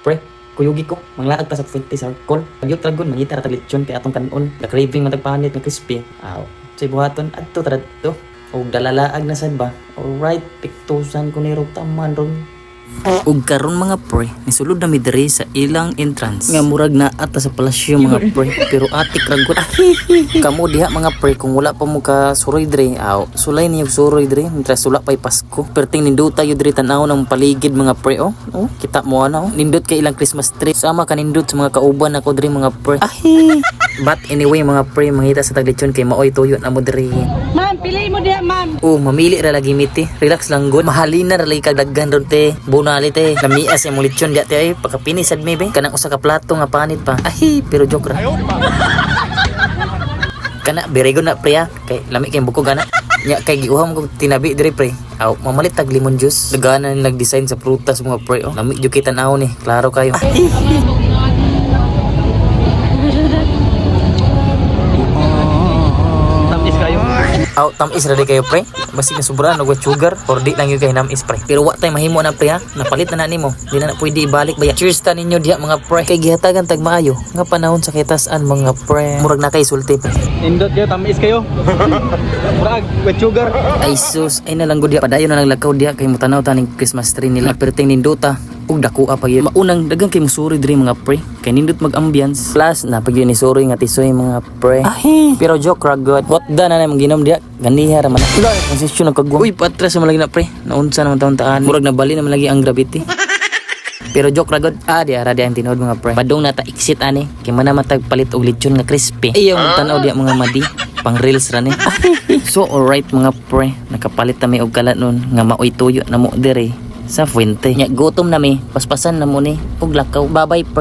Pre, kuyugi ko, manglaag ta sa fuente sa call. Pagyot ragon, mangita ra taglitsyon kay atong kanon. Na-craving man tagpanit ng crispy. Aw, say buhaton, adto tara to. O dalalaag na sad ba? Alright, piktusan ko ni Rotaman ron. Ug karon mga pre, nisulod na mi diri sa ilang entrance. Nga murag na ata sa palasyo mga pre, pero atik ragot. Kamo diha mga pre kung wala pa mo ka suroy diri, aw, sulay niyo suroy diri, mintras sula pay Pasko. Perting nindot tayo diri tan-aw ng paligid mga pre, oh. Oh, kita mo ana, oh. Nindot kay ilang Christmas tree. Sama ka nindot sa mga kauban ako diri mga pre. But anyway mga pre, mangita sa taglitsyon kay maoy tuyo na mo diri. Ma'am, pili mo diha, ma'am. Oh, mamili ra lagi miti. Relax lang gud. Mahalin na ra lagi kagdaghan ron te. Bunali te. Lamias yung lechon di ate ay pagkapini sad maybe. Kanang usa ka plato nga panit pa. Ay, pero joke ra. Kana very good na pre ha. Kay lami kay buko gana. Nya kay giuham ko tinabi diri pre. Aw, mamalit tag lemon juice. Dagana ni nag-design sa prutas mga pre. Oh, lami jud kita naw ni. Klaro kayo. Tamis kayo. Aw, tamis ra di kayo pre. Basig na sobra no sugar or di lang yung kay namis pre. Pero wa tay mahimo na pre ha. Napalit na nimo. Di na pwede ibalik baya. Cheers ta ninyo diha mga pre. Kay gihatagan tag maayo nga panahon sa kitasan mga pre. Murag na kay sulti pre. Indot kayo, tamis kayo. Murag, with sugar. Ay sus, ay nalang gud diha padayon na naglakaw diha kay mutanaw taning Christmas tree nila. Perting nindota. Ug dako pa gyud. Maunang dagang kay musuri diri mga pre. Kay nindot mag-ambience. Plus na pag ni suri nga tisoy mga pre. Pero joke ra god. What da na nang ginom diha. Ganiha ra man. Konsesyon nagkagwa. Uy, patras naman lagi na pre. Naunsa naman taon taan. Murag nabali naman lagi ang gravity. Pero joke ra god. Diya ra diya ang tinuod mga pre. Padung na ta exit ani. Kay man matag palit og lechon nga crispy. Ayaw mo tanaw diya mga madi. Pang reels ra ni. So alright mga pre. Nakapalit ta mi og kalat nun nga maoy tuyo na mo diri sa fuente. Nya gutom na mi. Paspasan na mo ni og lakaw. Bye bye pre.